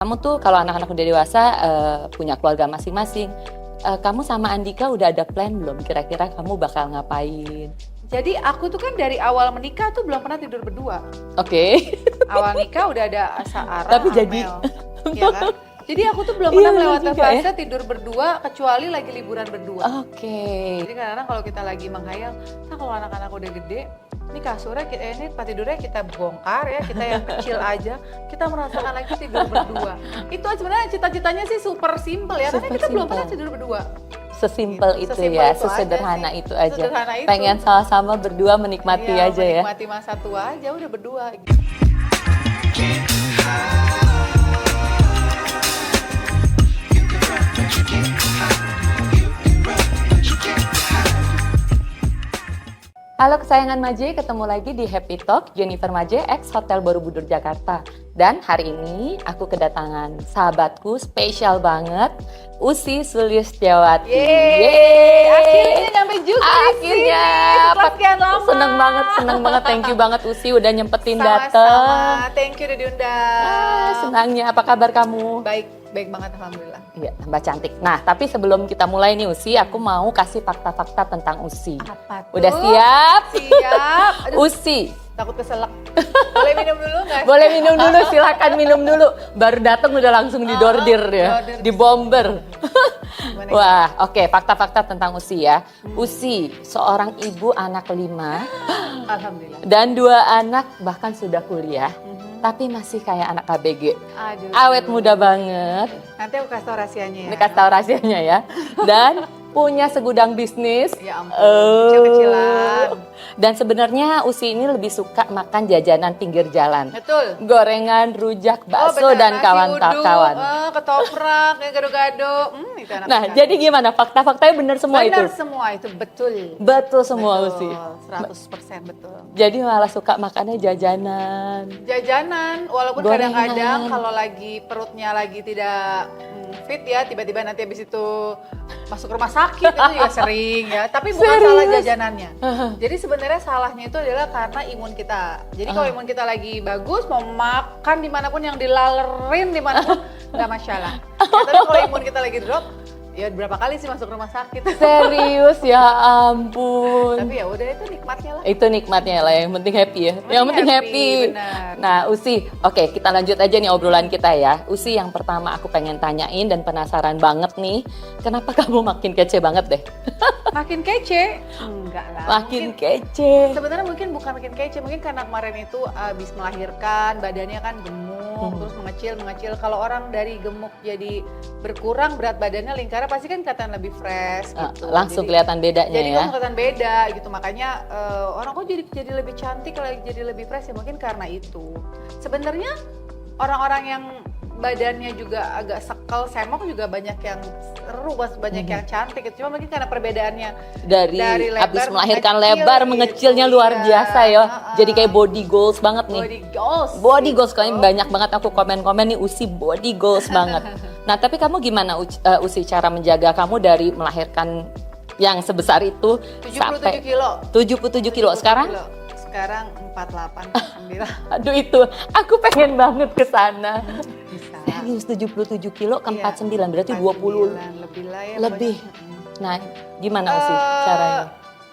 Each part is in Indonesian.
Kamu tuh kalau anak-anak udah dewasa punya keluarga masing-masing. Kamu sama Andika udah ada plan belum? Kira-kira kamu bakal ngapain? Jadi aku tuh kan dari awal menikah tuh belum pernah tidur berdua. Oke. Awal nikah udah ada Sarah, Tapi jadi- Amel, iya kan? Jadi aku tuh belum pernah Iya, melewati juga ya. fase tidur berdua kecuali lagi liburan berdua. Oke. Jadi kadang-kadang kalau kita lagi menghayal, nah kalau anak-anak udah gede, ini kasurnya ini tempat tidurnya kita bongkar ya, kita yang kecil aja, kita merasakan lagi tidur berdua. Itu sebenarnya cita-citanya sih super simple ya, karena Super kita belum simple. pernah tidur berdua. Sesimpel Gitu. itu Sesimpel ya, itu aja sesederhana sih. itu aja. Sesederhana itu. Pengen sama-sama berdua menikmati Iya, aja ya. menikmati masa tua aja udah berdua. Halo kesayangan Maje, ketemu lagi di Happy Talk Jennifer Maje X Hotel Borobudur Jakarta. Dan hari ini aku kedatangan sahabatku spesial banget, Usi Sulistiawati. Yeay, akhirnya nyampe juga Akhirnya. di sini setelah sekian lama. Seneng banget. Thank you banget Usi udah nyempetin dateng. Sama-sama, thank you udah diundang. Senangnya, apa kabar kamu? Baik banget alhamdulillah. Iya, tambah cantik. Nah, tapi sebelum kita mulai nih Usi, aku mau kasih fakta-fakta tentang Usi. Apa tuh? Udah siap? Siap. Aduh, Usi, takut keselak. Boleh minum dulu nggak? boleh minum dulu, silakan minum dulu. Baru datang udah langsung didordir ya, dordir. dibomber. Gimana, Wah, oke, fakta-fakta tentang Usi ya. Usi, seorang ibu anak 5 Alhamdulillah. dan 2 anak bahkan sudah kuliah, tapi masih kayak anak KBG. Aduh. Awet muda banget. Nanti aku kasih tau rahasianya ya. Ini kasih tahu rahasianya ya. Dan punya segudang bisnis. Ya ampun, Oh. kecil-kecilan. Dan sebenarnya Usi ini lebih suka makan jajanan pinggir jalan. Betul. Gorengan, rujak, bakso, benar. dan Nasi kawan-kawan. uduk, ketoprak, yang gado-gado. Itu enak Nah, sekali. jadi gimana? Fakta-faktanya benar semua Benar itu? semua itu, betul. Betul semua Usi. 100% betul. Jadi malah suka makannya jajanan. Jajanan, walaupun Gorengan. kadang-kadang kalau lagi perutnya lagi tidak fit ya, tiba-tiba nanti habis itu masuk rumah sakit itu juga sering ya. Tapi bukan Serius? salah jajanannya. Jadi sebenarnya salahnya itu adalah karena imun kita. Jadi kalau imun kita lagi bagus, mau makan dimanapun yang dilalerin dimanapun nggak masalah. Ya, tapi kalau imun kita lagi drop, ya berapa kali sih masuk rumah sakit. Serius, ya ampun. Tapi ya udah itu nikmatnya lah. Itu nikmatnya lah, yang penting happy ya. Yang penting happy. Benar. Nah, Usi, oke, kita lanjut aja nih obrolan kita ya. Usi, yang pertama aku pengen tanyain dan penasaran banget nih, kenapa kamu makin kece banget deh? Makin kece? Enggak lah. Makin Mungkin- kece. Sebenarnya mungkin bukan makin kece, mungkin karena kemarin itu abis melahirkan, badannya kan gemuk, terus mengecil. Kalau orang dari gemuk jadi berkurang berat badannya, lingkarnya pasti kan kelihatan lebih fresh gitu. Langsung Jadi- kelihatan bedanya Jadi ya. langsung kelihatan beda gitu, makanya orang kok jadi lebih cantik, jadi lebih fresh ya mungkin karena itu. Sebenarnya orang-orang yang badannya juga agak sekel, semok juga banyak yang seru, banyak yang cantik gitu. Cuma mungkin karena perbedaannya Dari lebar habis melahirkan mengecil lebar, gitu. mengecilnya luar Iya. biasa ya. Jadi kayak body goals banget nih. body goals. Body goals, kalian gitu. banyak banget aku komen-komen nih Usi body goals banget. Nah, tapi kamu gimana Usi cara menjaga kamu dari melahirkan yang sebesar itu 77 sampai kilo. 77 kilo sekarang? Sekarang 48, 49. Aduh itu, aku pengen banget ke sana. Bisa. Serius 77 kilo ke Iya, 49, berarti 20 lebih lah ya. lebih. pokoknya. Nah, gimana Usi caranya?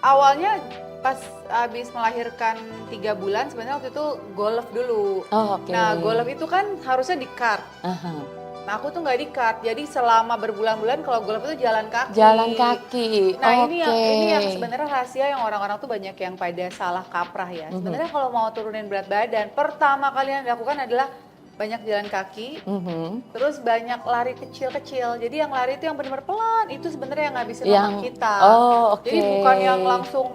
Awalnya pas habis melahirkan 3 bulan sebenarnya waktu itu golf dulu. Oh, oke. Nah, golf itu kan harusnya di kart. Aha. Nah, aku tuh nggak di kart. Jadi selama berbulan-bulan kalau golf itu jalan kaki. Jalan kaki. Nah, Oke. ini yang sebenarnya rahasia yang orang-orang tuh banyak yang pada salah kaprah ya. Sebenarnya kalau mau turunin berat badan, pertama kali yang dilakukan adalah banyak jalan kaki, Mhm. terus banyak lari kecil-kecil. Jadi yang lari itu yang benar-benar pelan, itu sebenarnya yang ngabisin Yang- lemak kita. Oh, oke. Jadi bukan yang langsung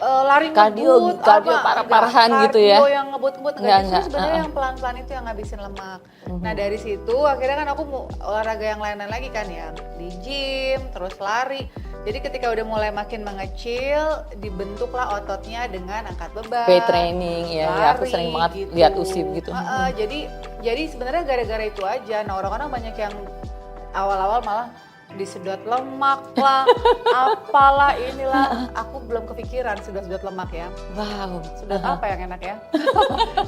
lari Kardio ngebut, parah-parahan enggak, gitu ya. Kardio yang ngebut-ngebut Enggak, enggak, justru sebenarnya uh-uh. yang pelan-pelan itu yang ngabisin lemak. Nah, dari situ akhirnya kan aku mau olahraga yang lain-lain lagi kan ya, di gym, terus lari. Jadi ketika udah mulai makin mengecil, dibentuklah ototnya dengan angkat beban. Weight training ya, ya aku lari, sering banget gitu. lihat Usi gitu. Jadi sebenarnya gara-gara itu aja. Nah, orang-orang banyak yang awal-awal malah disedot lemak lah, apalah inilah. Aku belum kepikiran sedot lemak ya. Wow. Sedot apa yang enak ya?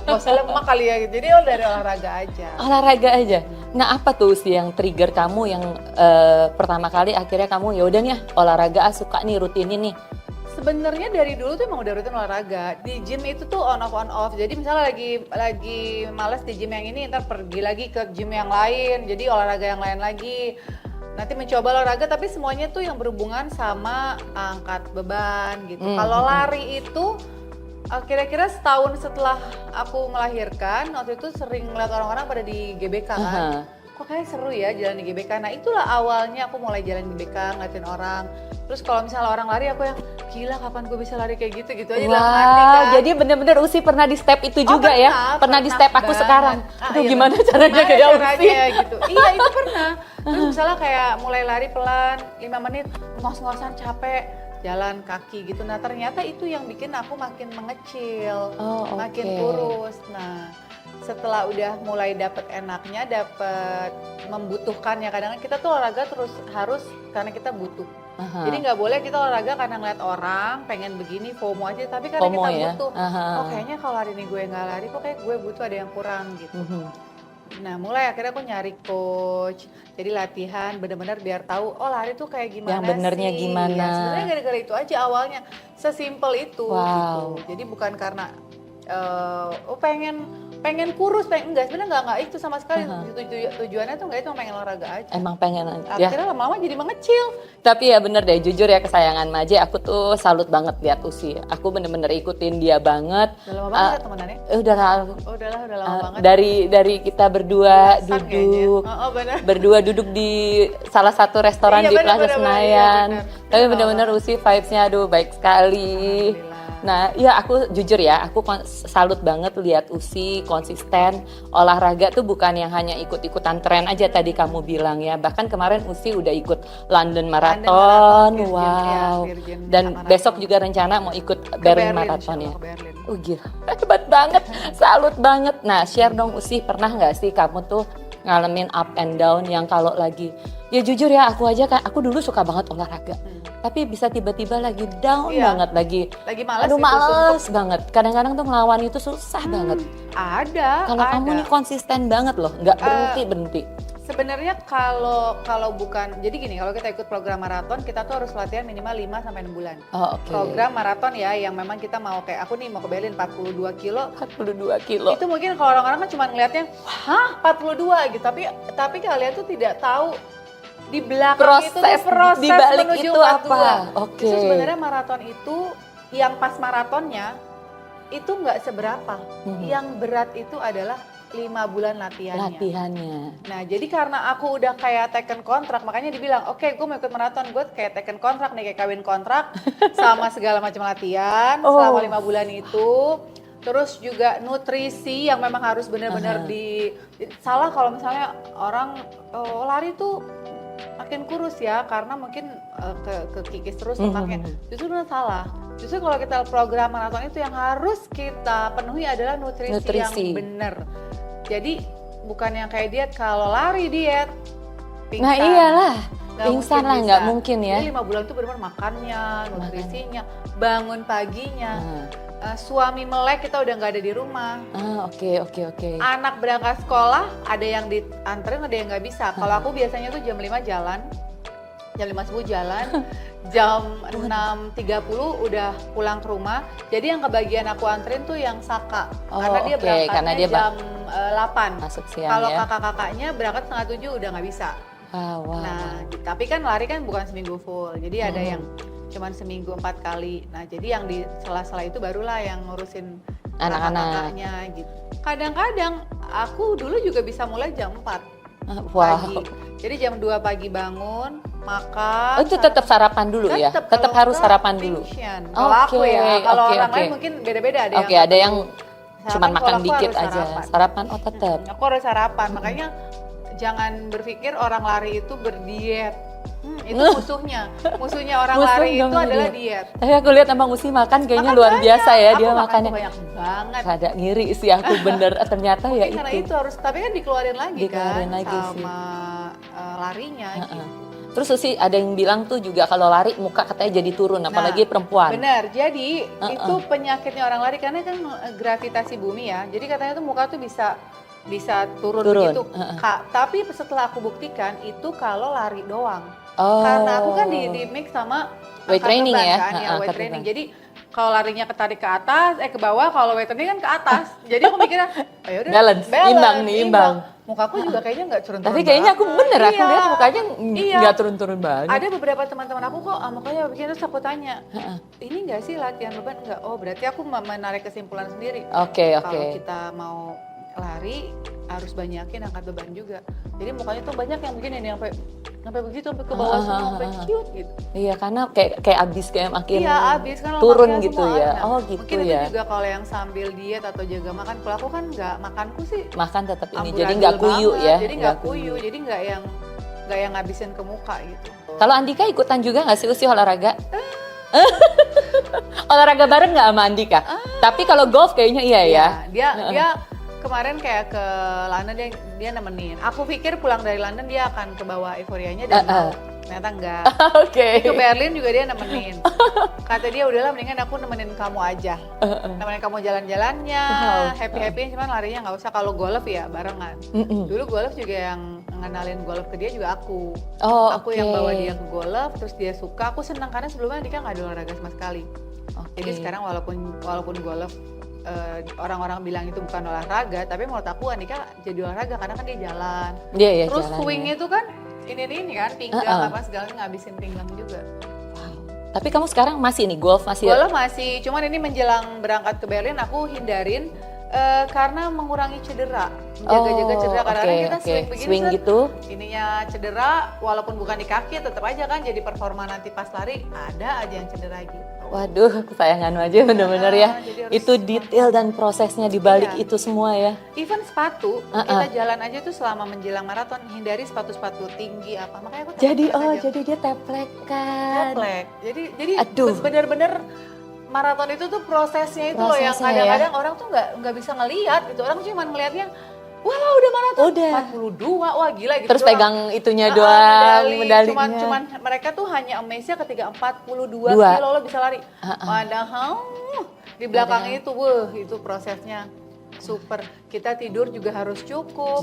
Gak usah lemak kali ya. Jadi dari olahraga aja. Olahraga aja. Nah, apa tuh sih yang trigger kamu yang pertama kali akhirnya kamu ya udah nih olahraga suka nih rutin ini. Sebenarnya dari dulu tuh emang udah rutin olahraga. Di gym itu tuh on off. Jadi misalnya lagi males di gym yang ini, ntar pergi lagi ke gym yang lain. Jadi olahraga yang lain lagi. Nanti mencoba olahraga tapi semuanya tuh yang berhubungan sama angkat beban gitu. Kalau lari itu kira-kira setahun setelah aku melahirkan, waktu itu sering ngeliat orang-orang pada di GBK kan. Kok kayak seru ya jalan di GBK. Nah itulah awalnya aku mulai jalan di GBK, ngeliatin orang. Terus kalau misalnya orang lari aku yang gila kapan gue bisa lari kayak gitu aja dalam hati kan. Jadi bener-bener Usi pernah di step itu juga ya? Pernah di step aku banget. sekarang. Aduh Iya, gimana caranya kayak Usi? Gitu. Iya itu pernah. Terus misalnya kayak mulai lari pelan 5 menit, ngos-ngosan capek, jalan kaki gitu. Nah ternyata itu yang bikin aku makin mengecil, makin kurus. Nah setelah udah mulai dapet enaknya, dapet membutuhkannya, kadang-kadang kita tuh olahraga terus harus karena kita butuh. Jadi nggak boleh kita olahraga karena ngeliat orang pengen begini FOMO aja, tapi karena FOMO kita ya? butuh. Oh kayaknya kalau hari ini gue nggak lari, kok kayak gue butuh ada yang kurang gitu. Nah mulai akhirnya aku nyari coach, jadi latihan benar-benar biar tahu oh lari tuh kayak gimana yang benernya sih. gimana. Ya, sebenarnya gara-gara itu aja awalnya, sesimpel itu gitu. Jadi bukan karena pengen kurus, enggak, sebenarnya enggak itu sama sekali. Tujuannya tuh enggak, itu pengen olahraga aja. Emang pengen aja. Akhirnya lama-lama jadi mengecil. Tapi ya bener deh, jujur ya kesayangan Maje, aku tuh salut banget lihat Usi. Aku bener-bener ikutin dia banget. Udah lama banget ya temenannya? Udah lama banget. Dari kita berdua berdua duduk di salah satu restoran di Plaza Senayan. Tapi bener-bener Usi vibes-nya aduh baik sekali. Nah, ya aku jujur ya, aku salut banget lihat Usi konsisten olahraga tuh bukan yang hanya ikut-ikutan tren aja tadi kamu bilang ya. Bahkan kemarin Usi udah ikut London Marathon, wow. Dan besok juga rencana mau ikut Berlin Marathon ya. Gila, hebat banget, salut banget. Nah, share dong Usi, pernah nggak sih kamu tuh ngalamin up and down yang kalau lagi, ya jujur ya aku aja kan, aku dulu suka banget olahraga. Tapi bisa tiba-tiba lagi down banget, lagi malas gitu, males banget. Kadang-kadang tuh ngelawan itu susah banget. Ada. Kalau kamu nih konsisten banget loh, nggak berhenti. Sebenarnya kalau bukan, jadi gini, kalau kita ikut program maraton, kita tuh harus latihan minimal 5-6 bulan. Program maraton ya, yang memang kita mau kayak aku nih mau ke Berlin 42 kilo. 42 kilo. Itu mungkin kalau orang-orang kan cuma ngeliatnya, hah 42 gitu, tapi kalian tuh tidak tahu di belakang proses di balik menuju itu 42. apa? Itu sebenarnya maraton itu yang pas maratonnya itu nggak seberapa. Yang berat itu adalah 5 bulan latihannya. Nah jadi karena aku udah kayak taken kontrak, makanya dibilang oke, gue mau ikut maraton, gue kayak taken kontrak nih, kayak kawin kontrak sama segala macam latihan selama 5 bulan itu. Terus juga nutrisi yang memang harus benar-benar salah kalau misalnya orang lari tuh makin kurus ya karena mungkin kekikis terus lemaknya. Justru benar salah. Justru kalau kita program maraton itu yang harus kita penuhi adalah nutrisi. Yang benar. Jadi bukan yang kayak diet, kalau lari diet pingsan. Nah iyalah, pingsan lah, nggak mungkin ya. Jadi 5 bulan itu benar-benar makannya, nutrisinya, bangun paginya. Suami melek kita udah nggak ada di rumah. Oke. Anak berangkat sekolah, ada yang dianterin, ada yang nggak bisa. Kalau aku biasanya tuh jam 5 jalan, jam 5 subuh jalan, jam 6.30 udah pulang ke rumah. Jadi yang kebagian aku anterin tuh yang Saka, karena dia berangkatnya jam 8. Masuk siang. Kalau ya. kakak-kakaknya berangkat setengah 7 udah nggak bisa. Nah, tapi kan lari kan bukan seminggu full, jadi ada yang cuman seminggu 4 kali. Nah jadi yang di sela-sela itu barulah yang ngurusin anak-anaknya gitu. Kadang-kadang aku dulu juga bisa mulai jam 4 pagi. Jadi jam 2 pagi bangun, makan. Itu tetap sarapan dulu ya? Tetap harus sarapan dulu? Kalau aku ya, kalau orang lain mungkin beda-beda. Ada yang cuman makan dikit aja. Sarapan tetap. Aku harus sarapan, makanya jangan berpikir orang lari itu berdiet. Itu musuhnya orang lari itu adalah diet. Tapi aku lihat Abang Usi makan kayaknya luar biasa ya, dia makannya banyak banget. Ada ngiri sih aku bener, ternyata ya itu. Karena itu harus, tapi kan dikeluarin lagi sama larinya. Gitu. Terus Susi ada yang bilang tuh juga kalau lari muka katanya jadi turun, apalagi perempuan. Benar, jadi itu penyakitnya orang lari karena kan gravitasi bumi ya. Jadi katanya tuh muka tuh bisa turun begitu. Tapi setelah aku buktikan itu kalau lari doang. Karena aku kan di mix sama weight training ya. Kan, weight training. Jadi kalau larinya ketarik ke atas, ke bawah, kalau weight training kan ke atas. Jadi aku mikirnya, oh yaudah, balance, imbang. Mukaku juga kayaknya nggak turun-turun. Tapi kayaknya aku bener, aku lihat mukanya nggak turun-turun banget. Ada beberapa teman-teman aku kok mukanya begini, terus aku tanya, ini nggak sih latihan beban? Enggak. Oh berarti aku menarik kesimpulan sendiri. Oke. Kalau kita mau lari harus banyakin angkat beban juga. Jadi mukanya tuh banyak yang begini nih sampai begitu, sampai ke bawah semua, sampai cute gitu. Iya, karena kayak abis kayak makin abis kan turun gitu ya. Gitu mungkin ya. Itu juga kalau yang sambil diet atau jaga makan. Kalau aku kan nggak, makanku sih makan tetap ini, jadi nggak kuyu ya. Jadi nggak kuyu, jadi nggak yang ngabisin ke muka gitu. Kalau Andika ikutan juga nggak sih Usi olahraga? Olahraga bareng nggak sama Andika? Tapi kalau golf kayaknya iya ya. Dia kemarin kayak ke London, dia nemenin. Aku pikir pulang dari London dia akan ke bawah euforianya dan ternyata enggak. Ke Berlin juga dia nemenin. Kata dia udahlah mendingan aku nemenin kamu aja. Nemenin kamu jalan-jalannya, happy-happy, cuman larinya nggak usah. Kalau golf ya barengan. Dulu golf juga yang ngenalin golf ke dia juga aku. Aku yang bawa dia ke golf, terus dia suka. Aku senang karena sebelumnya dia nggak ada olahraga sama sekali. Jadi sekarang walaupun golf orang-orang bilang itu bukan olahraga, tapi menurut aku Andika jadi olahraga karena kan dia jalan. Terus swing itu kan ini kan pinggang segala ngabisin pinggang juga. Tapi kamu sekarang masih nih golf masih? Golf masih, cuman ini menjelang berangkat ke Berlin aku hindarin karena mengurangi cedera, menjaga-jaga cedera. Karena kita swing gitu, ininya cedera, walaupun bukan di kaki tetap aja kan jadi performa nanti pas lari ada aja yang cedera gitu. Waduh, kesayangan aja bener-bener ya. Itu detail dan prosesnya dibalik itu semua ya. Even sepatu, kita jalan aja tuh selama menjelang maraton hindari sepatu-sepatu tinggi apa. Makanya aku jadi dia teplek kan. Jadi bener-bener maraton itu tuh prosesnya itu loh yang kadang-kadang orang tuh nggak bisa ngelihat gitu. Orang cuma melihatnya wah udah maraton 42, wah gila gitu. Terus pegang itunya doang, medalinya. Cuman mereka tuh hanya amaze-nya ketika 42 kilo lo bisa lari. Padahal di belakang itu prosesnya super. Kita tidur juga harus cukup.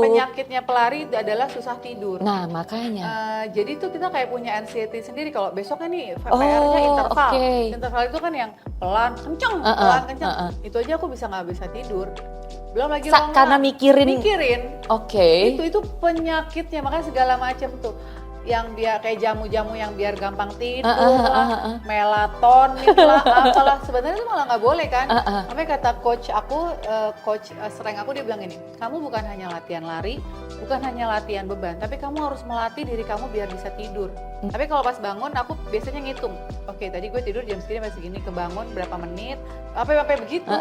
Penyakitnya pelari adalah susah tidur. Nah makanya. Jadi tuh kita kayak punya anxiety sendiri. Kalau besoknya nih PR-nya interval. Interval itu kan yang pelan kenceng. Itu aja aku nggak bisa tidur. Belum lagi karena mikirin. Itu penyakitnya, makanya segala macam tuh. Yang biar kayak jamu-jamu yang biar gampang tidur lah, melatonin lah, apalah. Sebenarnya itu malah nggak boleh kan. Sampai kata coach aku, coach strength aku, dia bilang ini, kamu bukan hanya latihan lari, bukan hanya latihan beban, tapi kamu harus melatih diri kamu biar bisa tidur. Tapi kalau pas bangun aku biasanya ngitung, oke tadi gue tidur jam segini sampai segini, kebangun berapa menit, apa begitu.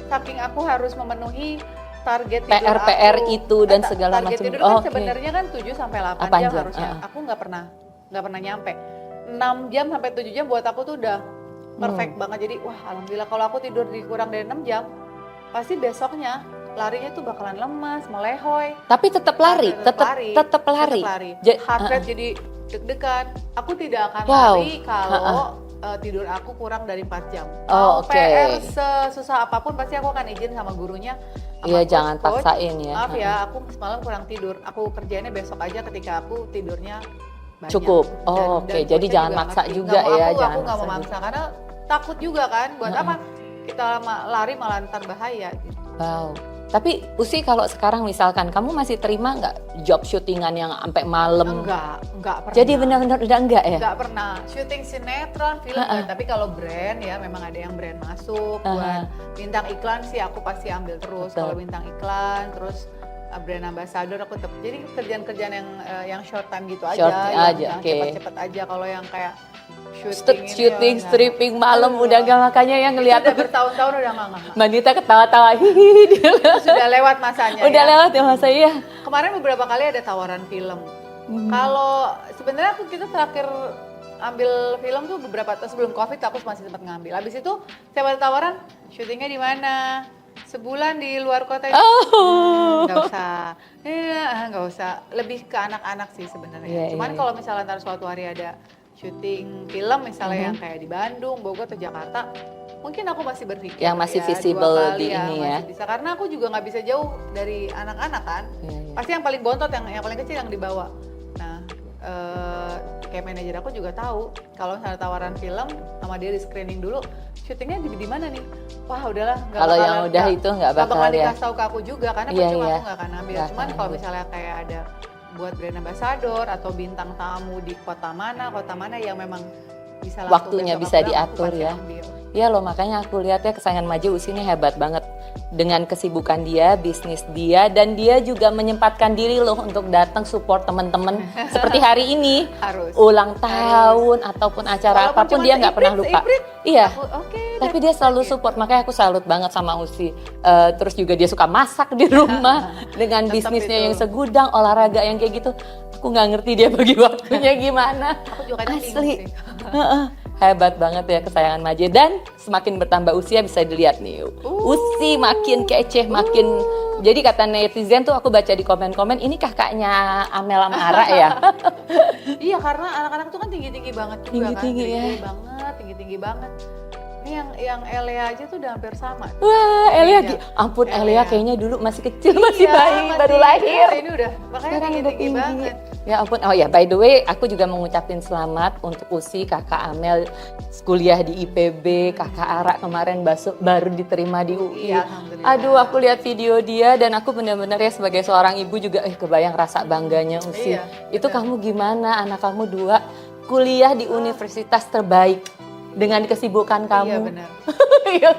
Saking aku harus memenuhi target tidur PR itu dan segala macam. Target tidur kan sebenarnya kan 7 sampai 8 jam harusnya. Aku nggak pernah nyampe. 6 jam sampai 7 jam buat aku tuh udah perfect banget. Jadi wah alhamdulillah kalau aku tidur kurang dari 6 jam, pasti besoknya larinya tuh bakalan lemas, melehoi. Tapi tetap lari, tetap lari. Heart rate jadi deg-degan. Aku tidak akan lari kalau tidur aku kurang dari 4 jam. PR sesusah apapun pasti aku akan izin sama gurunya. Iya jangan paksain ya. Maaf ya, aku semalam kurang tidur. Aku kerjainnya besok aja ketika aku tidurnya banyak. Cukup. Oke. Jadi jangan maksa juga ya. Aku nggak mau maksa karena takut juga kan. Buat apa kita lari malah ntar bahaya. Gitu. Wow. Tapi Usi kalau sekarang misalkan kamu masih terima nggak job syutingan yang sampai malam? Enggak pernah. Jadi benar-benar udah enggak ya? Enggak pernah. Syuting sinetron, film tapi kalau brand ya memang ada yang brand masuk buat bintang iklan sih aku pasti ambil terus. Kalau bintang iklan terus brand ambassador aku tetap. Jadi kerjaan-kerjaan yang short time gitu aja, yang cepat-cepat aja. Kalau yang kayak syuting stripping malam udah gak, makanya yang ngeliat udah bertahun-tahun udah nggak. Mbak Nita ketawa-tawa hihi sudah lewat masanya. Udah lewat ya masa iya. Kemarin beberapa kali ada tawaran film. Kalau sebenarnya kita terakhir ambil film tuh beberapa tahun sebelum COVID aku masih sempat ngambil. Habis itu saya ada tawaran syutingnya di mana? sebulan di luar kota itu. Nggak usah. Lebih ke anak-anak sih sebenarnya. Cuman kalau misalnya ntar suatu hari ada syuting film misalnya yang kayak di Bandung, Bogor atau Jakarta, mungkin aku masih berpikir yang masih visible di ini ya. Masih bisa, karena aku juga nggak bisa jauh dari anak-anak kan. Pasti yang paling bontot, yang paling kecil yang dibawa. Nah, kayak manajer aku juga tahu kalau misalnya tawaran film sama dia di screening dulu, syutingnya di mana nih? Wah udahlah, kalau yang udah itu nggak bakal ya. Dikasih tahu ke aku juga karena percuma aku nggak akan ambil. Cuman kalau misalnya kayak ada buat brand ambassador atau bintang tamu di kota mana yang memang bisa waktunya bisa diatur ya. Iya loh, makanya aku lihat ya kesayangan Maju Usi ini hebat banget dengan kesibukan dia, bisnis dia, dan dia juga menyempatkan diri loh untuk datang support teman-teman seperti hari ini ulang tahun ataupun acara apapun dia nggak pernah lupa. Iya. Tapi dia selalu support, makanya aku salut banget sama Usi. Terus juga dia suka masak di rumah dengan bisnisnya yang segudang, olahraga yang kayak gitu. Aku nggak ngerti dia bagi waktunya gimana. Aku juga asli. Hebat banget ya kesayangan Maje, dan semakin bertambah usia bisa dilihat nih. Usi makin kece, makin jadi kata netizen tuh, aku baca di komen-komen, ini kakaknya Amel sama Ara ya. Iya, karena anak-anak tuh kan tinggi-tinggi banget juga tinggi ya. Tinggi banget. Ini yang Elea aja tuh udah hampir sama. Wah, Elea, ampun Elea kayaknya dulu masih kecil, masih bayi, baru lahir. Ini udah, makanya tinggi banget. Ya ampun, oh ya by the way, aku juga mengucapin selamat untuk Usi, kakak Amel kuliah di IPB, kakak Ara kemarin baru diterima di UI. Iya, aduh, aku lihat video dia dan aku benar-benar ya sebagai seorang ibu juga kebayang rasa bangganya Usi. Itu kamu gimana, anak kamu 2 kuliah di universitas terbaik dengan kesibukan kamu. Iya benar.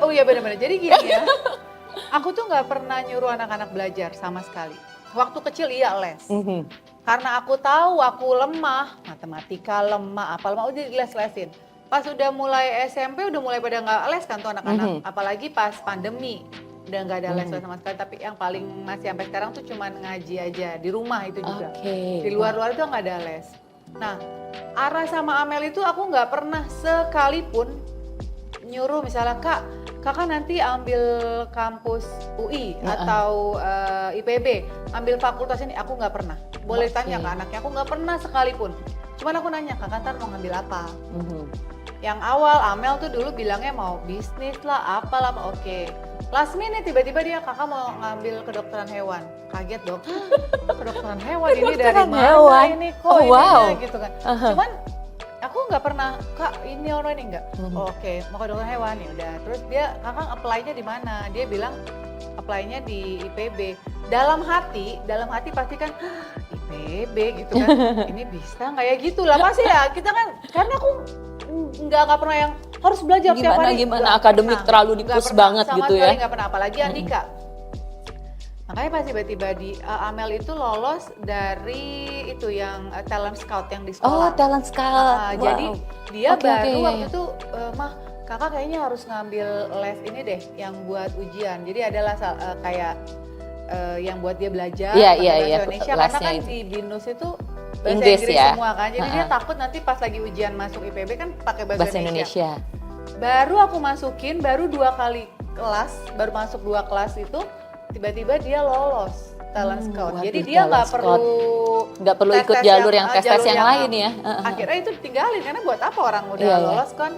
Oh iya benar-benar. Jadi gini ya, aku tuh nggak pernah nyuruh anak-anak belajar sama sekali. Waktu kecil iya les. Karena aku tahu aku lemah, matematika lemah, udah les-lesin. Pas udah mulai SMP udah mulai pada nggak les kan tuh anak-anak, apalagi pas pandemi udah nggak ada les sama sekali. Tapi yang paling masih sampai sekarang tuh cuman ngaji aja di rumah itu juga. Di luar-luar itu nggak ada les. Nah, Ara sama Amel itu aku nggak pernah sekalipun nyuruh misalnya kakak nanti ambil kampus UI atau IPB, ambil fakultas ini, aku nggak pernah. Boleh tanya ke anaknya, aku nggak pernah sekalipun. Cuman aku nanya, kakak ntar mau ngambil apa? Yang awal Amel tuh dulu bilangnya mau bisnis lah, apalah, oke. Last minute tiba-tiba dia, kakak mau ngambil kedokteran hewan. Kaget dong, kedokteran hewan ini dari mana ini kok ini gitu kan. Cuman aku nggak pernah, kak ini orang ini enggak. Oke, mau kedokteran hewan ya udah. Terus dia, kakak apply-nya di mana? Dia bilang apply-nya di IPB. Dalam hati pasti kan IPB gitu kan. Ini bisa nggak ya gitu lah pasti ya. Kita kan, karena aku nggak pernah yang harus belajar tiap hari. Gimana akademik terlalu di-push banget gitu ya. Sama sekali nggak pernah, apalagi Andika. Makanya pas tiba-tiba di Amel itu lolos dari itu yang talent scout yang di sekolah. Oh, talent scout. Jadi dia baru waktu itu, mah kakak kayaknya harus ngambil les ini deh yang buat ujian. Jadi adalah kayak yang buat dia belajar bahasa Indonesia, karena kan di BINUS itu bahasa Inggris ya? Semua kan. Jadi dia takut nanti pas lagi ujian masuk IPB kan pakai bahasa Indonesia. Baru aku masukin, baru 2 kali kelas, baru masuk 2 kelas itu tiba-tiba dia lolos talent scout. Jadi dia nggak perlu ikut jalur yang tes yang lain ya. Akhirnya itu ditinggalin karena buat apa, orang udah lolos kan.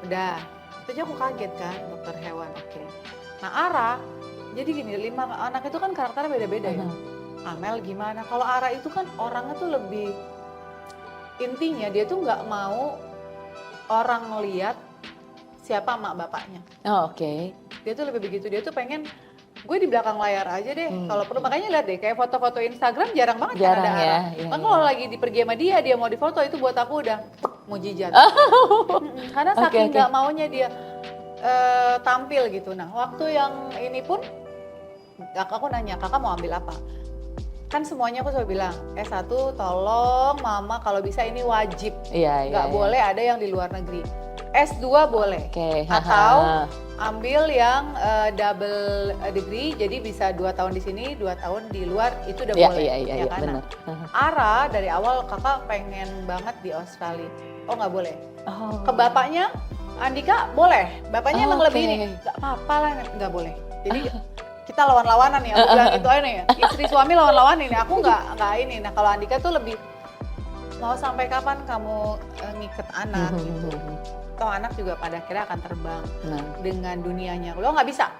Udah. Itu aja aku kaget kan, dokter hewan. Oke. Nah, Ara, jadi gini, 5 anak itu kan karakternya beda-beda ya. Amel gimana? Kalau Ara itu kan orangnya tuh lebih, intinya dia tuh nggak mau orang ngeliat siapa emak bapaknya. Dia tuh lebih begitu, dia tuh pengen gue di belakang layar aja deh. Kalau perlu, makanya lihat deh kayak foto-foto Instagram jarang banget kan ada Ara. Kan kalau lagi pergi sama dia mau difoto, itu buat aku udah mujizat. Karena saking nggak maunya dia tampil gitu. Nah, waktu yang ini pun aku nanya, kakak mau ambil apa? Kan semuanya aku selalu bilang, S1 tolong mama kalau bisa ini wajib. Nggak boleh ada yang di luar negeri. S2 boleh. Atau ambil yang double degree, jadi bisa 2 tahun di sini, 2 tahun di luar, itu udah boleh. Ya kan? Bener. Ara dari awal kakak pengen banget di Australia. Oh nggak boleh. Ke bapaknya, Andika boleh. Bapaknya emang lebih ini, nggak apa-apa lah, nggak boleh. Jadi kita lawan-lawanan ya, aku bilang gitu aja nih ya. Istri suami lawan-lawan ini, aku nggak ini. Nah kalau Andika tuh lebih mau sampai kapan kamu ngiket anak gitu. Toh anak juga pada akhirnya akan terbang dengan dunianya. Lo nggak bisa.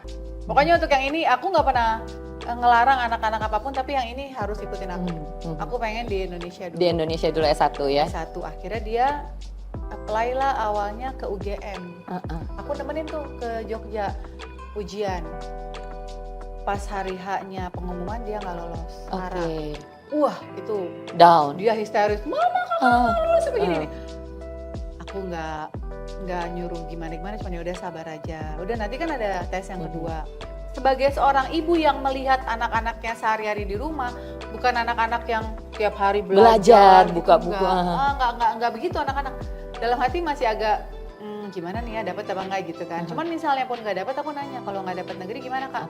Pokoknya untuk yang ini aku nggak pernah ngelarang anak-anak apapun, tapi yang ini harus ikutin aku. Aku pengen di Indonesia dulu. Di Indonesia dulu S1 ya? S1, akhirnya dia apply lah awalnya ke UGM. Aku nemenin tuh ke Jogja ujian. Pas hari H-nya pengumuman dia nggak lolos. Oke. Wah itu Down. dia histeris. Mama kakak lulus begini nih. Aku nggak nyuruh gimana, cuma ya udah sabar aja. Udah nanti kan ada tes yang kedua. Sebagai seorang ibu yang melihat anak-anaknya sehari-hari di rumah, bukan anak-anak yang tiap hari belajar gitu, buka buku. Enggak begitu anak-anak. Dalam hati masih agak gimana nih ya, dapat apa enggak gitu kan. Cuman misalnya pun nggak dapat, aku nanya, kalau nggak dapat negeri gimana kak?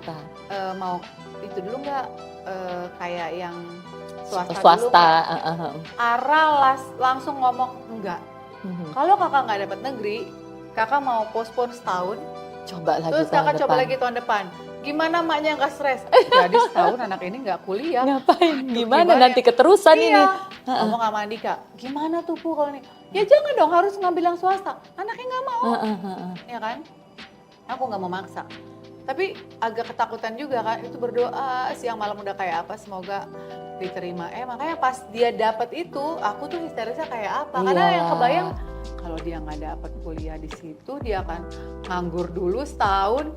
Mau itu dulu nggak kayak yang swasta dulu? Ara langsung ngomong enggak. Kalau kakak nggak dapat negeri, kakak mau postpone setahun. Coba lagi terus kakak coba lagi tahun depan. Gimana maknya nggak stres? Jadi setahun anak ini nggak kuliah. Ngapain? Gimana nanti keterusan ini? Ngomong sama Andika, gimana tuh Bu kalau ini? Ya jangan dong, harus ngambil yang swasta. Anaknya nggak mau, ya kan? Aku nggak mau maksa. Tapi agak ketakutan juga kan, itu berdoa siang malam udah kayak apa, semoga diterima. Makanya pas dia dapat itu, aku tuh histerisnya kayak apa? Karena yang kebayang, kalau dia nggak dapat kuliah di situ, dia akan nganggur dulu setahun.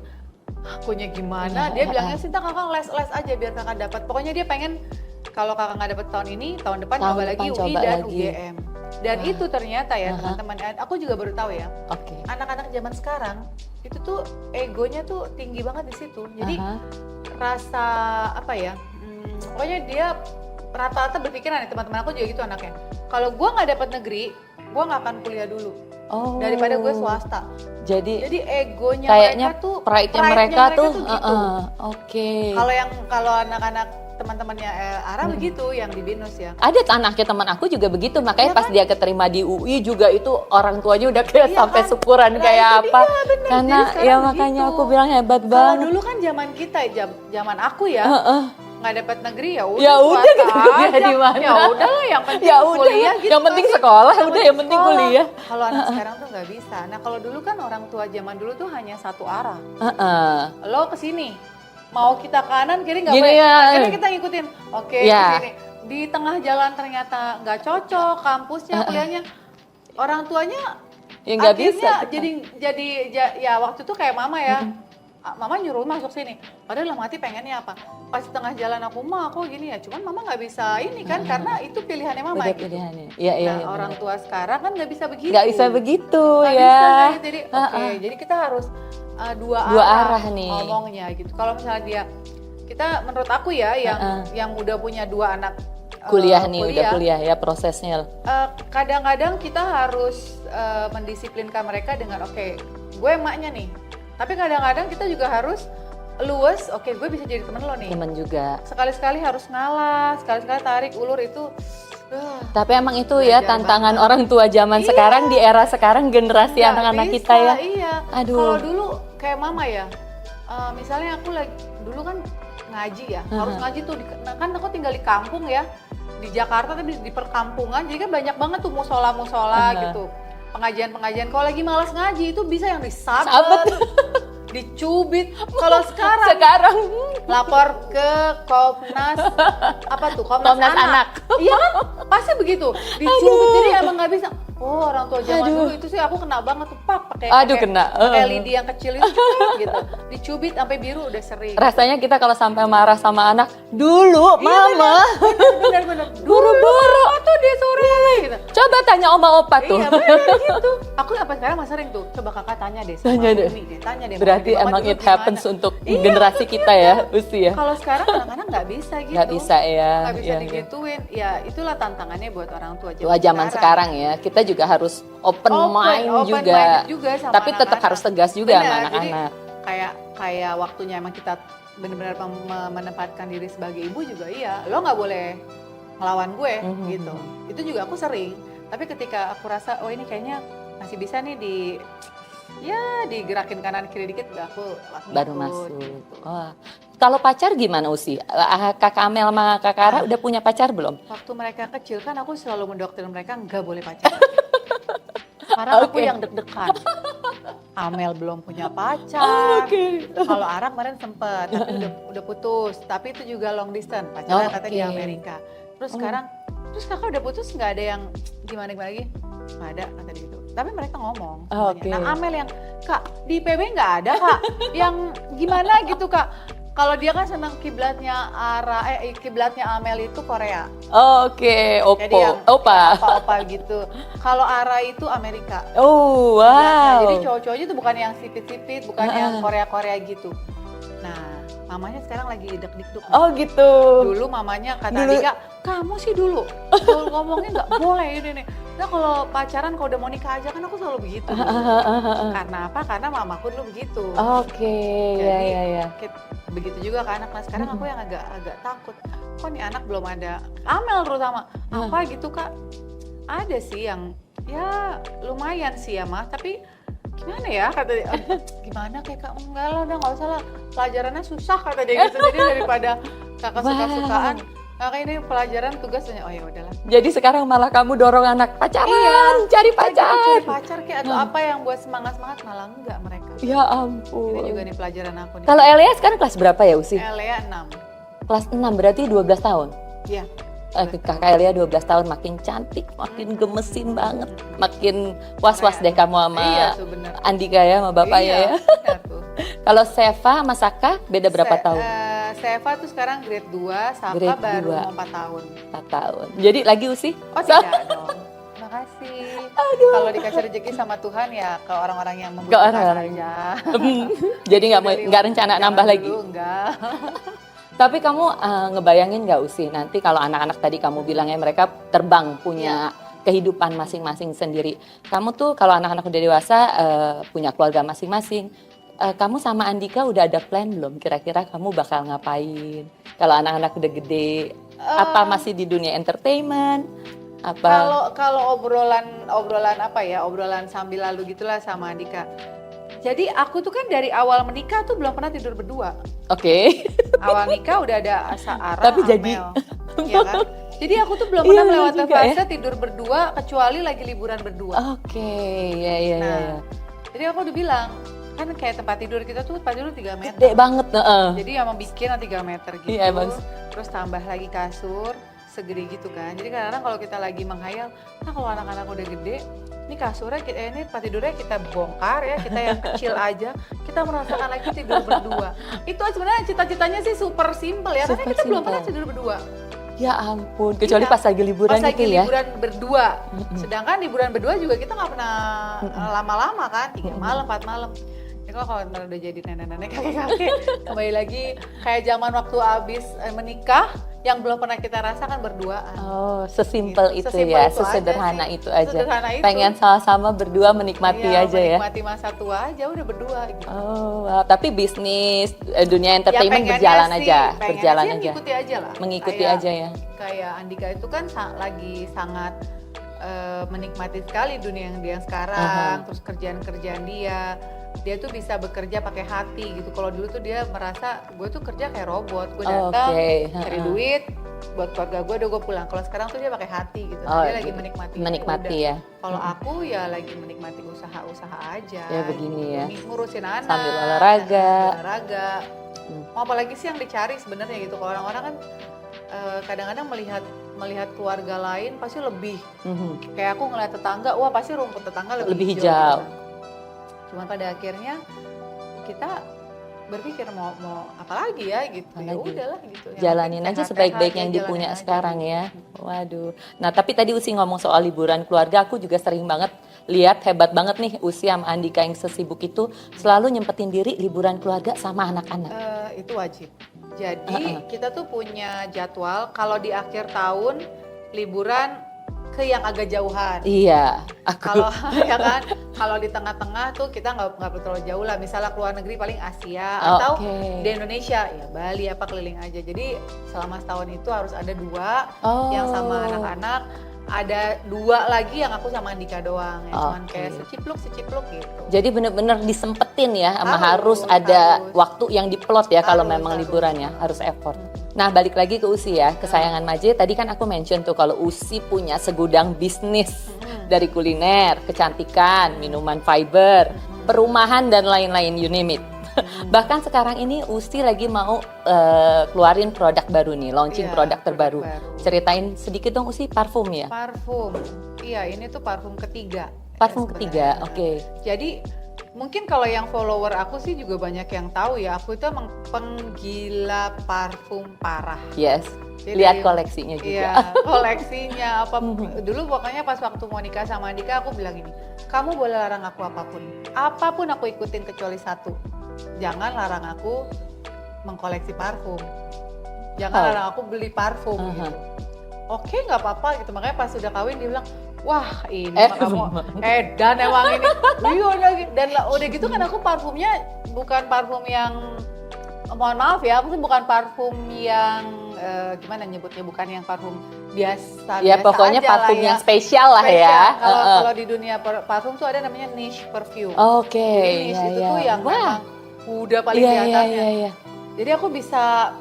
Akunya gimana? Dia bilangnya Sinta kakak les aja biar kakak dapat. Pokoknya dia pengen kalau kakak nggak dapat tahun ini, tahun depan coba lagi UI dan UGM. Dan itu ternyata ya teman-teman, aku juga baru tahu ya. Anak-anak zaman sekarang itu tuh egonya tuh tinggi banget di situ. Jadi rasa apa ya? Pokoknya dia rata-rata berpikiran nih, teman-teman aku juga gitu anaknya. Kalau gue nggak dapat negeri, gue nggak akan kuliah dulu. Daripada gue swasta. Jadi egonya kayaknya mereka tuh mereka tuh gitu. Oke. Kalau anak-anak teman-temannya Ara begitu yang di BINUS ya. Ada anaknya teman aku juga begitu, makanya pas dia keterima di UI juga itu orang tuanya udah kayak sampai syukuran kayak apa. Karena ya makanya aku bilang hebat banget. Kalau dulu kan zaman kita, zaman aku ya. Nggak dapat negeri ya udah kita kuliah di mana, ya udahlah yang penting kuliah gitu, yang penting sekolah udah yang penting kuliah. Kalau anak sekarang tuh nggak bisa. Nah kalau dulu kan orang tua zaman dulu tuh hanya satu arah, lo kesini mau kita kanan kiri nggak boleh, akhirnya kita ngikutin kesini. Di tengah jalan ternyata nggak cocok kampusnya, kuliahnya, orang tuanya ya nggak bisa. Jadi ya waktu itu kayak mama ya. Mama nyuruh masuk sini, padahal dalam hati pengennya apa? Pas tengah jalan aku gini ya, cuman mama nggak bisa ini kan, karena itu pilihannya mama gitu. Iya, orang tua sekarang kan nggak bisa begitu. Nggak bisa begitu jadi kita harus dua arah nih ngomongnya gitu. Kalau misalnya menurut aku ya, yang udah punya dua anak kuliah udah kuliah ya prosesnya. Kadang-kadang kita harus mendisiplinkan mereka dengan gue emaknya nih. Tapi kadang-kadang kita juga harus luwes, gue bisa jadi temen lo nih. Temen juga. Sekali-sekali harus ngalah, sekali-sekali tarik ulur itu. Tapi emang itu ya tantangan orang tua zaman sekarang, di era sekarang generasi anak-anak kita ya. Iya. Kalau dulu kayak mama ya, misalnya aku dulu kan ngaji ya, harus ngaji tuh, kan aku tinggal di kampung ya, di Jakarta tapi di perkampungan, jadi kan banyak banget tuh musola gitu. Pengajian-pengajian, kalau lagi malas ngaji itu bisa yang disabet, dicubit. Kalau sekarang lapor ke Komnas Komnas Anak. Iya kan? Pasti begitu. Dicubit, jadi emang nggak bisa. Orang tua zaman dulu itu sih aku kena banget tuh, pakai lidi yang kecil itu gitu. Dicubit sampai biru udah sering. Rasanya kita kalau sampai marah sama anak dulu, mama. Bener. Buru-buru tuh dia sore gitu. Coba tanya oma opa tuh. Iya bener gitu. Aku sampai sekarang masih sering tuh. Coba kakak tanya deh sama Umi deh. Tanya deh. Berarti emang it happens untuk generasi kita ya, usia. Kalau sekarang anak-anak nggak bisa gitu. Nggak bisa ya. Nggak bisa digituin. Ya itulah tantangannya buat orang tua zaman sekarang ya. Kita juga harus open mind juga sama tapi tetap harus tegas juga sama anak-anak. Kayak waktunya emang kita benar-benar menempatkan diri sebagai ibu juga, lo nggak boleh ngelawan gue gitu. Itu juga aku sering. Tapi ketika aku rasa ini kayaknya masih bisa nih ya digerakin kanan kiri dikit udah aku baru ikut, masuk. gitu. Oh. Kalau pacar gimana Usi? Kakak Amel sama Kak Kara udah punya pacar belum? Waktu mereka kecil kan aku selalu mendoktrin mereka nggak boleh pacaran. Karena aku yang deg-degan. Amel belum punya pacar. Kalau Ara kemarin sempet, tapi udah putus. Tapi itu juga long distance, pacarnya katanya di Amerika. Terus sekarang, terus kakak udah putus nggak ada yang gimana lagi? Nggak ada, kata dia gitu. Tapi mereka ngomong. Nah Amel yang, Kak di PB nggak ada Kak, yang gimana gitu Kak. Kalau dia kan senang kiblatnya kiblatnya Amel itu Korea. Oke, Jadi yang opa gitu. Kalau Ara itu Amerika. Oh, wow. Jadi cowok-cowoknya itu bukan yang sipit-sipit, bukan yang Korea-Korea gitu. Nah, mamanya sekarang lagi deg-deg. Oh gitu. Dulu mamanya kata Dika, kamu sih dulu ngomongnya nggak boleh ini nih. Nah kalau pacaran kalau udah mau nikah aja kan aku selalu begitu. Karena apa? Karena mamaku dulu begitu. Oke, ya. Begitu juga ke anak. Nah sekarang aku yang agak takut. Kok nih anak belum ada Amel terutama. Apa gitu Kak? Ada sih yang ya lumayan sih ya Mas. Tapi gimana ya kata dia. Gimana kayak Kak? Enggak lah, udah nggak usah lah. Pelajarannya susah kata dia gitu. Jadi daripada kakak suka-sukaan. Kakak ini pelajaran tugasnya, oh ya udahlah. Jadi sekarang malah kamu dorong anak pacaran, cari pacar. Cari pacar kayak atau apa yang buat semangat-semangat malah enggak mereka. Ya ampun. Ini juga nih pelajaran aku nih. Kalau Elea sekarang kelas berapa ya Usi? Elea 6. Kelas 6 berarti 12 tahun? Iya. Kakak Elea 12 tahun makin cantik, makin gemesin banget. Makin was-was deh kamu sama Andika ya, sama bapaknya ya. Kalau Seva sama Saka beda berapa tahun? Seva tuh sekarang grade 2, Saka baru 4 tahun. 4 tahun. Jadi lagi Usi? Oh tidak dong. Makasih. Kalau dikasih rezeki sama Tuhan ya ke orang-orang yang membutuhkan saja. Jadi nggak rencana nambah lagi? Enggak. Tapi kamu ngebayangin nggak Usi nanti kalau anak-anak tadi kamu bilangnya mereka terbang punya kehidupan masing-masing sendiri. Kamu tuh kalau anak-anak udah dewasa punya keluarga masing-masing. Kamu sama Andika udah ada plan belum? Kira-kira kamu bakal ngapain? Kalau anak-anak udah gede, apa masih di dunia entertainment? Apa? Kalau obrolan apa ya? Obrolan sambil lalu gitulah sama Andika. Jadi aku tuh kan dari awal menikah tuh belum pernah tidur berdua. Oke. Awal nikah udah ada Ara, tapi Amel, jadi. Ya kan? Jadi aku tuh belum pernah melewati fase tidur berdua kecuali lagi liburan berdua. Oke, ya. Jadi aku udah bilang, kan kayak tempat tidur kita tuh tempat tidur 3 meter. Gede banget. Jadi emang bikin 3 meter gitu. Iya, terus tambah lagi kasur segede gitu kan. Jadi kadang-kadang kalau kita lagi menghayal, kalau anak-anak udah gede, ini kasurnya ini tempat tidurnya kita bongkar ya, kita yang kecil aja, kita merasakan lagi tidur berdua. Itu sebenarnya cita-citanya sih super simple ya, karena kita belum pernah tidur berdua. Ya ampun, kecuali pas lagi liburan gitu ya. Pas lagi liburan berdua. Sedangkan liburan berdua juga kita nggak pernah lama-lama kan, 3 malam, 4 malam. Ya kalau udah jadi nenek-nenek, kakek-kakek, kembali lagi kayak zaman waktu abis menikah, yang belum pernah kita rasakan berduaan. Oh, sesimpel gitu. Itu ya, sesederhana itu aja. Sederhana itu. Pengen sama-sama berdua menikmati aja ya. Menikmati masa tua aja udah berdua gitu. Oh, wow. Tapi bisnis dunia entertainment berjalan aja, mengikuti aja lah. Mengikuti aja ya. Kayak Andika itu kan lagi sangat menikmati sekali dunia yang dia sekarang, terus kerjaan-kerjaan dia tuh bisa bekerja pakai hati gitu. Kalau dulu tuh dia merasa gue tuh kerja kayak robot, gue datang cari duit buat keluarga gue, udah gue pulang. Kalau sekarang tuh dia pakai hati gitu. Dia lagi menikmati ya. Kalau aku ya lagi menikmati usaha-usaha aja. Ya begini ya. Ngurusin anak. Sambil olahraga. Mau apalagi sih yang dicari sebenarnya gitu. Kalau orang-orang kan kadang-kadang melihat keluarga lain pasti lebih. Kayak aku ngeliat tetangga, wah pasti rumput tetangga lebih hijau. Cuma pada akhirnya kita berpikir mau apa lagi ya gitu. Ya udahlah gitu. Jalanin aja sebaik-baik yang dipunya sekarang ya. Waduh. Nah, tapi tadi Usi ngomong soal liburan keluarga, aku juga sering banget lihat hebat banget nih Usi sama Andika yang sesibuk itu selalu nyempetin diri liburan keluarga sama anak-anak. Itu wajib. Jadi kita tuh punya jadwal kalau di akhir tahun liburan ke yang agak jauhan. Iya. Kalau ya kan, kalau di tengah-tengah tuh kita nggak perlu terlalu jauh lah. Misalnya keluar negeri paling Asia atau di Indonesia ya Bali apa keliling aja. Jadi selama setahun itu harus ada 2 yang sama anak-anak. ada 2 lagi yang aku sama Andika doang, ya cuman kayak secipluk gitu. Jadi bener-bener disempetin ya, sama harus ada waktu yang diplot ya kalau memang liburan ya, harus effort. Nah balik lagi ke Usi ya, kesayangan Maje. Tadi kan aku mention tuh kalau Usi punya segudang bisnis dari kuliner, kecantikan, minuman fiber, perumahan dan lain-lain, you name it. Bahkan sekarang ini Usi lagi mau keluarin produk baru nih, launching produk terbaru. Ceritain sedikit dong Usi, parfum ya? Parfum, iya ini tuh parfum ketiga. Parfum ketiga, oke. Jadi mungkin kalau yang follower aku sih juga banyak yang tahu ya, aku itu emang penggila parfum parah. Yes. Jadi, lihat koleksinya juga. Iya, koleksinya apa dulu pokoknya pas waktu mau nikah sama Andika aku bilang gini, kamu boleh larang aku apapun aku ikutin kecuali satu, jangan larang aku mengkoleksi parfum, jangan larang aku beli parfum gitu. Oke, nggak apa-apa gitu. Makanya pas sudah kawin dia bilang, wah ini kamu edan emang ini. Dan udah gitu kan aku parfumnya bukan parfum yang, mohon maaf ya, aku tuh bukan parfum yang gimana nyebutnya, bukan yang parfum biasa. Ya pokoknya parfum yang spesial lah ya. Kalau di dunia parfum tuh ada namanya niche perfume. Oke. Niche itu tuh yang memang udah paling di atasnya. Jadi aku bisa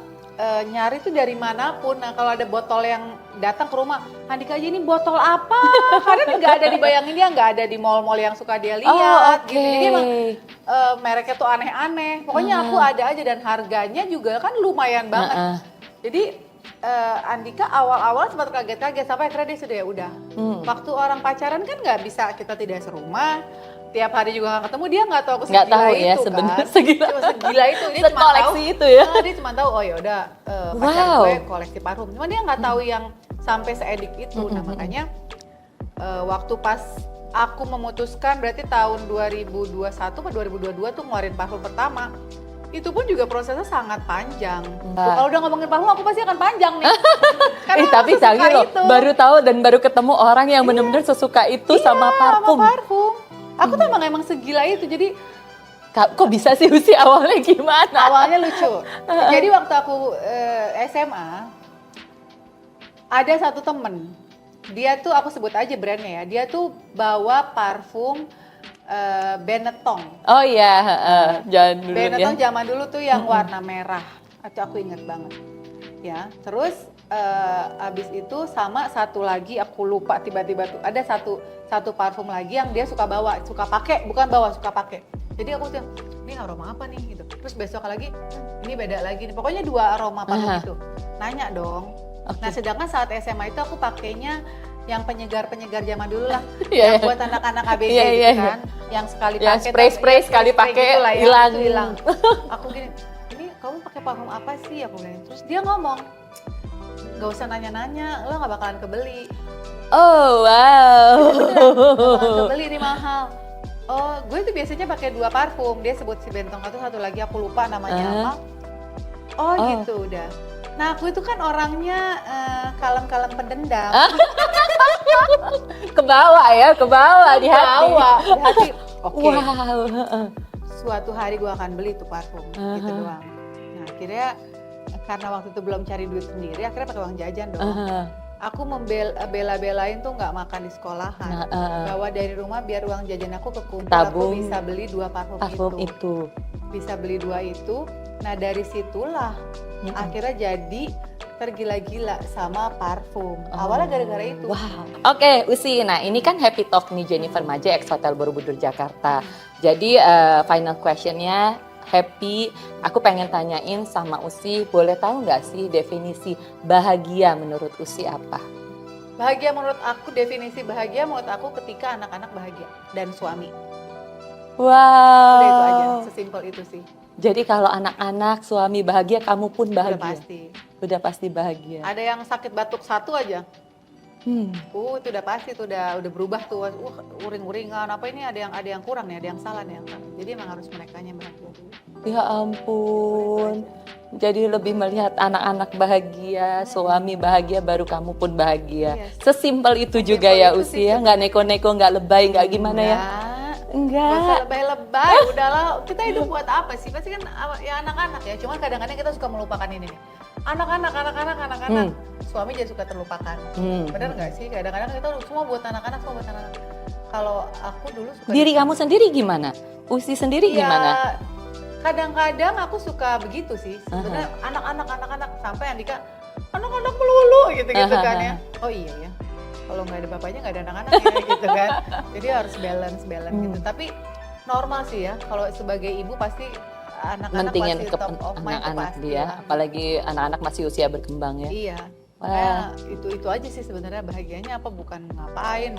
nyari tuh dari manapun. Nah kalau ada botol yang datang ke rumah, Andika aja ini botol apa? Karena nggak ada dibayangin dia, nggak ada di mall-mall yang suka dia lihat. Gitu. Jadi emang mereknya tuh aneh-aneh. Pokoknya aku ada aja dan harganya juga kan lumayan banget. Jadi Andika awal-awal sempat kaget-kaget sampai akhirnya dia sudah ya udah. Waktu orang pacaran kan nggak bisa kita tidak serumah. Tiap hari juga gak ketemu, dia nggak tahu aku segila itu ya, sebenarnya kan. Segila itu, dia cuma tahu itu ya. Dia cuma tahu oh ya udah pacar gue koleksi parfum. Cuma dia nggak tahu yang sampai seedik itu. Nah makanya waktu pas aku memutuskan berarti tahun 2021 atau 2022 tuh ngeluarin parfum pertama. Itu pun juga prosesnya sangat panjang. Kalau udah ngomongin parfum aku pasti akan panjang nih. Tapi canggih loh, baru tahu dan baru ketemu orang yang benar-benar sesuka itu sama parfum. Sama parfum. Aku tuh emang segila itu, jadi kok bisa sih Usi awalnya gimana? Awalnya lucu. Jadi waktu aku SMA ada satu temen, dia tuh aku sebut aja brandnya ya, dia tuh bawa parfum Benetton. Oh iya, jangan dulu Benetton zaman dulu tuh yang warna merah, itu aku inget banget. Ya, terus abis itu sama satu lagi aku lupa tiba-tiba tuh ada satu parfum lagi yang dia suka pakai. Jadi aku tuh ini aroma apa nih gitu. Terus besok lagi ini beda lagi nih. Pokoknya 2 aroma parfum itu. Nanya dong. Nah sedangkan saat SMA itu aku pakainya yang penyegar zaman dulu lah. Yang buat anak-anak ABG gitu kan. Yang sekali pakai spray sekali pakai hilang. Aku gini, ini kamu pakai parfum apa sih? Aku bilang. Terus dia ngomong, gak usah nanya-nanya, lo gak bakalan kebeli. Oh wow. Kebeli ini mahal. Oh, gue tuh biasanya pakai 2 parfum. Dia sebut si Benetton itu, satu lagi aku lupa namanya apa. Oh gitu udah. Nah aku itu kan orangnya kalem-kalem pendendam. Kebawa di hati. Oke. Wow. Suatu hari gue akan beli tuh parfum gitu doang. Nah akhirnya karena waktu itu belum cari duit sendiri, akhirnya pakai uang jajan dong. Aku bela-belain tuh nggak makan di sekolahan. Bawa dari rumah biar uang jajan aku kekumpul, aku bisa beli 2 parfum itu. Bisa beli 2 itu. Nah dari situlah akhirnya jadi tergila-gila sama parfum. Awalnya gara-gara itu. Wow. Oke, Usi. Nah ini kan happy talk nih Jennifer Maje, ex Hotel Borobudur Jakarta. Jadi final questionnya, Happy, aku pengen tanyain sama Usi, boleh tahu nggak sih definisi bahagia menurut Usi apa? Bahagia menurut aku, definisi bahagia menurut aku ketika anak-anak bahagia dan suami. Wow. Udah itu aja, sesimpel itu sih. Jadi kalau anak-anak, suami bahagia, kamu pun bahagia? Udah pasti. Udah pasti bahagia. Ada yang sakit batuk 1 aja. Itu udah pasti, itu udah berubah tuh. Uring-uringan apa ini ada yang kurang nih, ada yang salah nih. Jadi emang harus merekanya bahagia. Ya ampun. Jadi lebih melihat anak-anak bahagia, suami bahagia, baru kamu pun bahagia. Sesimpel itu juga ya Usi ya, nggak neko-neko, nggak lebay, nggak gimana ya? Enggak. Gak usah lebay-lebay, udahlah kita hidup buat apa sih? Pasti kan ya anak-anak ya, cuman kadang-kadang kita suka melupakan ini nih. anak-anak. Suami jadi suka terlupakan. Benar nggak sih? Kadang-kadang kita semua buat anak-anak. Kalau aku dulu suka diri kamu sendiri gimana? Usi sendiri gimana? Kadang-kadang aku suka begitu sih. Sebenarnya anak-anak sampai Andika anak-anak melulu gitu kan ya. Oh iya ya. Kalau nggak ada bapaknya nggak ada anak-anaknya gitu kan. Jadi harus balance gitu. Tapi normal sih ya. Kalau sebagai ibu pasti anak-anak mentingin pasti top of mind anak-anak pasti dia, lah. apalagi anak-anak masih usia berkembang ya. Iya. Wah. Itu aja sih sebenarnya bahagianya apa bukan ngapain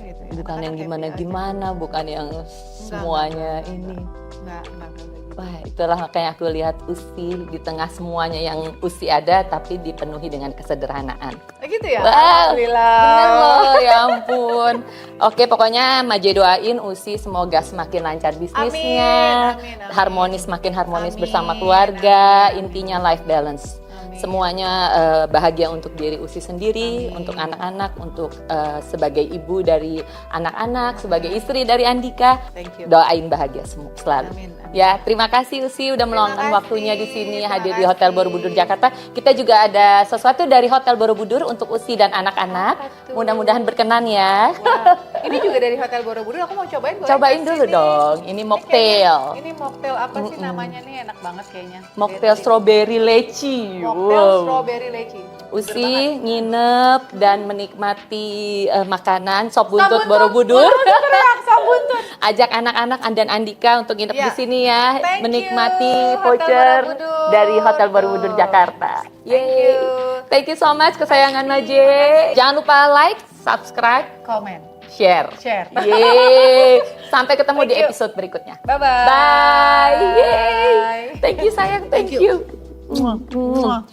gitu ya. Bukan yang Anak-anak gimana, bukan yang semuanya ini. Enggak gitu. Wah, itulah makanya aku lihat Usi di tengah semuanya yang Usi ada, tapi dipenuhi dengan kesederhanaan. Gitu ya? Wow, Alhamdulillah. bener loh, ya ampun. Oke, pokoknya Maje doain Usi semoga semakin lancar bisnisnya, Amin. makin harmonis Amin. bersama keluarga, Amin. intinya life balance. Amin. Semuanya bahagia untuk diri Usi sendiri, Amin. untuk anak-anak, untuk sebagai ibu dari anak-anak, sebagai istri dari Andika. Thank you. Doain bahagia selalu. Amin. Ya, terima kasih Usi udah meluangkan Terima kasih. waktunya di sini Terima hadir di kasih. Hotel Borobudur Jakarta. Kita juga ada sesuatu dari Hotel Borobudur untuk Usi dan anak-anak. Apa tuh? Mudah-mudahan berkenan ya. Wah, ini juga dari Hotel Borobudur. Aku mau cobain. boleh Cobain nggak dulu sih dong. Ini mocktail. Ini mocktail apa sih namanya nih? Enak banget kayaknya. Mocktail strawberry leci. Mocktail Wow. strawberry leci. Usi nginep dan menikmati makanan sop buntut Borobudur. Sop buntut. Ajak anak-anak dan Andika untuk nginep Ya. di sini ya, Thank menikmati you, Hotel voucher Borobudur. dari Hotel Borobudur Jakarta. Thank you. Thank you so much kesayangan Maje. Jangan lupa like, subscribe, Komen. share. Yeay. Sampai ketemu di Thank you. episode berikutnya. Bye-bye. Bye. Yeay. Thank you sayang. Thank you. Mwah.